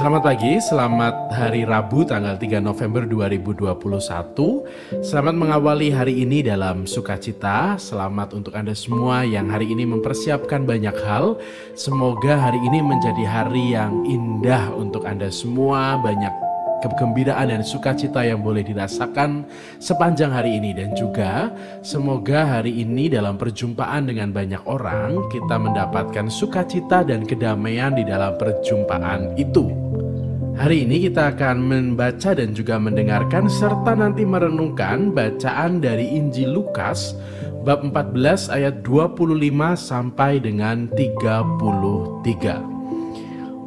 Selamat pagi, selamat hari Rabu tanggal 3 November 2021. Selamat mengawali hari ini dalam sukacita. Selamat untuk Anda semua yang hari ini mempersiapkan banyak hal. Semoga hari ini menjadi hari yang indah untuk Anda semua. Banyak kegembiraan dan sukacita yang boleh dirasakan sepanjang hari ini. Dan juga semoga hari ini dalam perjumpaan dengan banyak orang kita mendapatkan sukacita dan kedamaian di dalam perjumpaan itu. Hari ini kita akan membaca dan juga mendengarkan serta nanti merenungkan bacaan dari Injil Lukas bab 14 ayat 25 sampai dengan 33.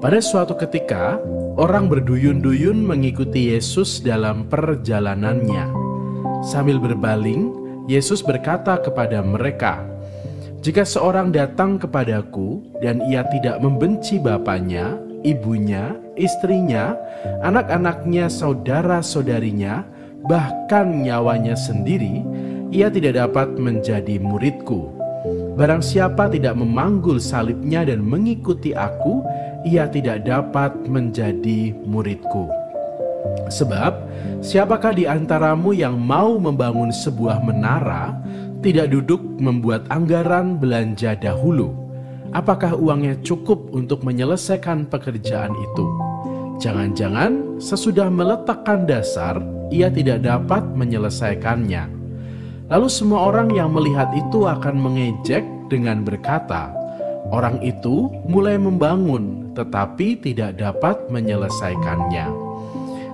Pada suatu ketika, orang berduyun-duyun mengikuti Yesus dalam perjalanannya. Sambil berbaling, Yesus berkata kepada mereka, "Jika seorang datang kepadaku dan ia tidak membenci bapaknya, ibunya, istrinya, anak-anaknya, saudara-saudarinya, bahkan nyawanya sendiri, ia tidak dapat menjadi muridku. Barang siapa tidak memanggul salibnya dan mengikuti aku, ia tidak dapat menjadi muridku. Sebab, siapakah di antaramu yang mau membangun sebuah menara, tidak duduk membuat anggaran belanja dahulu? Apakah uangnya cukup untuk menyelesaikan pekerjaan itu? Jangan-jangan sesudah meletakkan dasar, ia tidak dapat menyelesaikannya." Lalu semua orang yang melihat itu akan mengejek dengan berkata, "Orang itu mulai membangun, tetapi tidak dapat menyelesaikannya."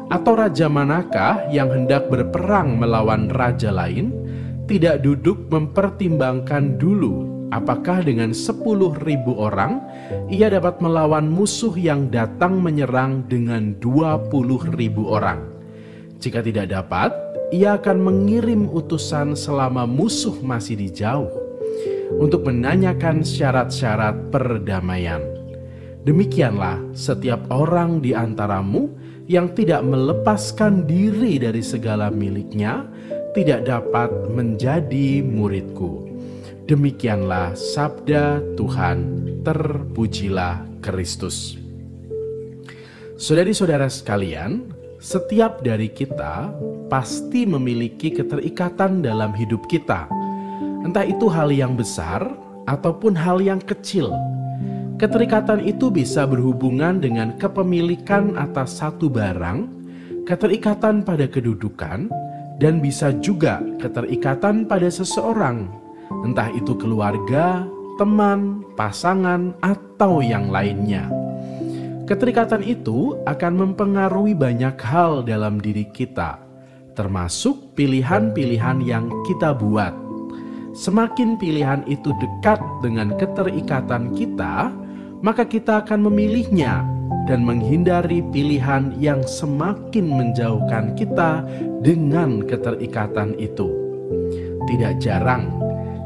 Atau raja manakah yang hendak berperang melawan raja lain, tidak duduk mempertimbangkan dulu apakah dengan 10.000 orang ia dapat melawan musuh yang datang menyerang dengan 20.000 orang. Jika tidak dapat, ia akan mengirim utusan selama musuh masih di jauh untuk menanyakan syarat-syarat perdamaian. Demikianlah setiap orang di antaramu yang tidak melepaskan diri dari segala miliknya tidak dapat menjadi muridku. Demikianlah sabda Tuhan, terpujilah Kristus. Saudari-saudara sekalian, setiap dari kita pasti memiliki keterikatan dalam hidup kita. Entah itu hal yang besar ataupun hal yang kecil. Keterikatan itu bisa berhubungan dengan kepemilikan atas satu barang, keterikatan pada kedudukan, dan bisa juga keterikatan pada seseorang. Entah itu keluarga, teman, pasangan, atau yang lainnya. Keterikatan itu akan mempengaruhi banyak hal dalam diri kita, termasuk pilihan-pilihan yang kita buat. Semakin pilihan itu dekat dengan keterikatan kita, maka kita akan memilihnya dan menghindari pilihan yang semakin menjauhkan kita dengan keterikatan itu. Tidak jarang,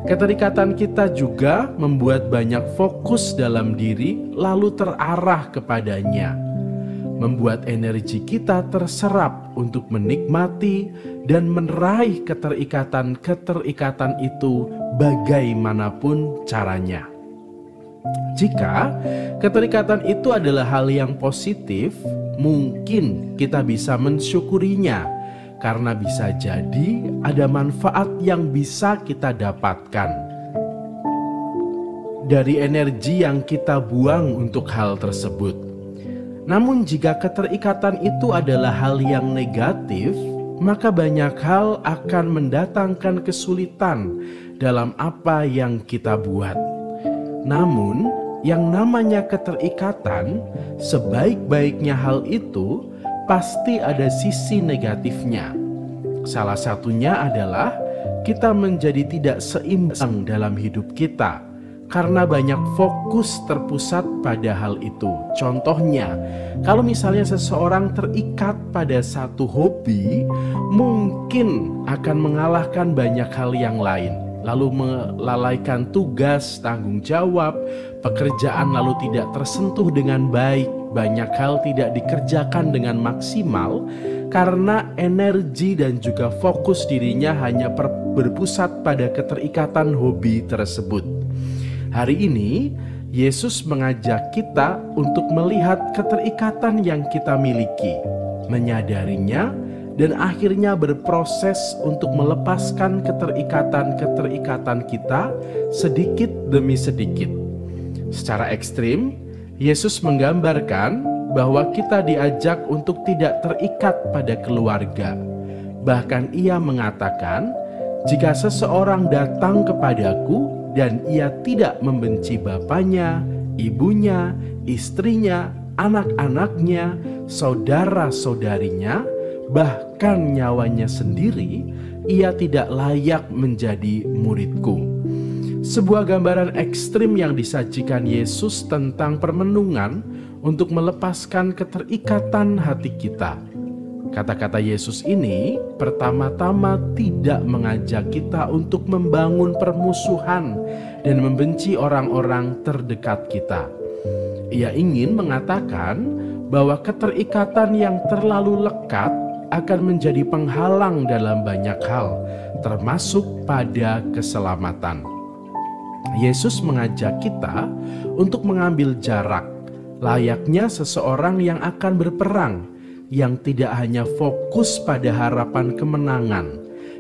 keterikatan kita juga membuat banyak fokus dalam diri lalu terarah kepadanya, membuat energi kita terserap untuk menikmati dan meraih keterikatan itu bagaimanapun caranya. Jika keterikatan itu adalah hal yang positif, mungkin kita bisa mensyukurinya, karena bisa jadi ada manfaat yang bisa kita dapatkan dari energi yang kita buang untuk hal tersebut. Namun jika keterikatan itu adalah hal yang negatif, maka banyak hal akan mendatangkan kesulitan dalam apa yang kita buat. Namun, yang namanya keterikatan, sebaik-baiknya hal itu pasti ada sisi negatifnya. Salah satunya adalah kita menjadi tidak seimbang dalam hidup kita karena banyak fokus terpusat pada hal itu. Contohnya, kalau misalnya seseorang terikat pada satu hobi, mungkin akan mengalahkan banyak hal yang lain, lalu melalaikan tugas, tanggung jawab, pekerjaan lalu tidak tersentuh dengan baik, banyak hal tidak dikerjakan dengan maksimal karena energi dan juga fokus dirinya hanya berpusat pada keterikatan hobi tersebut. Hari ini Yesus mengajak kita untuk melihat keterikatan yang kita miliki, menyadarinya, dan akhirnya berproses untuk melepaskan keterikatan-keterikatan kita sedikit demi sedikit. Secara ekstrim, Yesus menggambarkan bahwa kita diajak untuk tidak terikat pada keluarga. Bahkan ia mengatakan, jika seseorang datang kepadaku dan ia tidak membenci bapaknya, ibunya, istrinya, anak-anaknya, saudara-saudarinya, bahkan nyawanya sendiri, ia tidak layak menjadi muridku. Sebuah gambaran ekstrim yang disajikan Yesus tentang permenungan untuk melepaskan keterikatan hati kita. Kata-kata Yesus ini pertama-tama tidak mengajak kita untuk membangun permusuhan dan membenci orang-orang terdekat kita. Ia ingin mengatakan bahwa keterikatan yang terlalu lekat akan menjadi penghalang dalam banyak hal, termasuk pada keselamatan. Yesus mengajak kita untuk mengambil jarak, layaknya seseorang yang akan berperang, yang tidak hanya fokus pada harapan kemenangan,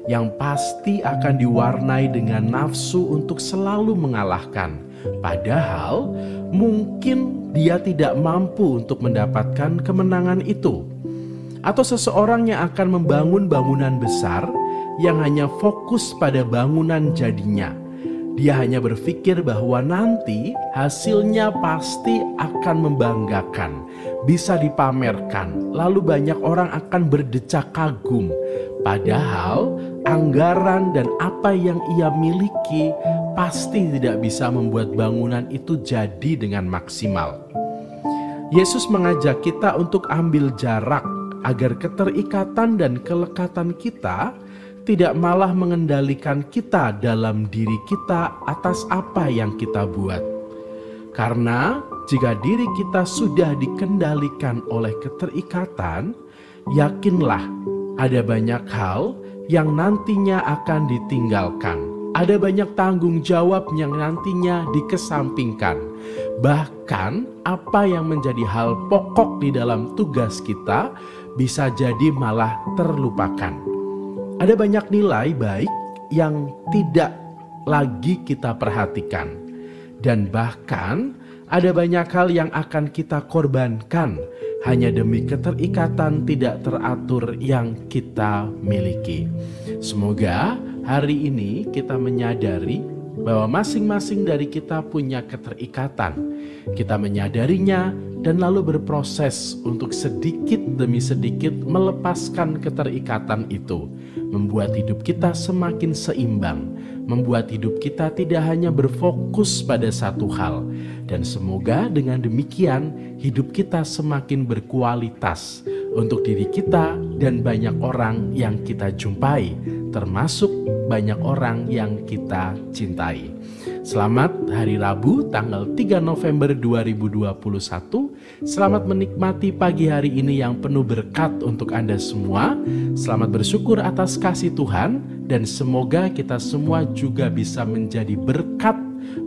yang pasti akan diwarnai dengan nafsu untuk selalu mengalahkan. Padahal mungkin dia tidak mampu untuk mendapatkan kemenangan itu. Atau seseorang yang akan membangun bangunan besar yang hanya fokus pada bangunan jadinya. Dia hanya berpikir bahwa nanti hasilnya pasti akan membanggakan, bisa dipamerkan, lalu banyak orang akan berdecak kagum. Padahal anggaran dan apa yang ia miliki pasti tidak bisa membuat bangunan itu jadi dengan maksimal. Yesus mengajak kita untuk ambil jarak agar keterikatan dan kelekatan kita tidak malah mengendalikan kita dalam diri kita atas apa yang kita buat. Karena jika diri kita sudah dikendalikan oleh keterikatan, yakinlah ada banyak hal yang nantinya akan ditinggalkan. Ada banyak tanggung jawab yang nantinya dikesampingkan. Bahkan apa yang menjadi hal pokok di dalam tugas kita bisa jadi malah terlupakan. Ada banyak nilai baik yang tidak lagi kita perhatikan. Dan bahkan ada banyak hal yang akan kita korbankan hanya demi keterikatan tidak teratur yang kita miliki. Semoga hari ini kita menyadari bahwa masing-masing dari kita punya keterikatan. Kita menyadarinya dan lalu berproses untuk sedikit demi sedikit melepaskan keterikatan itu. Membuat hidup kita semakin seimbang, membuat hidup kita tidak hanya berfokus pada satu hal. Dan semoga dengan demikian hidup kita semakin berkualitas untuk diri kita dan banyak orang yang kita jumpai, termasuk banyak orang yang kita cintai. Selamat Hari Rabu tanggal 3 November 2021. Selamat menikmati pagi hari ini yang penuh berkat untuk Anda semua. Selamat bersyukur atas kasih Tuhan dan semoga kita semua juga bisa menjadi berkat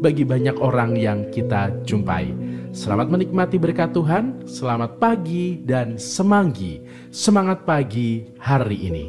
bagi banyak orang yang kita jumpai. Selamat menikmati berkat Tuhan. Selamat pagi dan semanggi. Semangat pagi hari ini.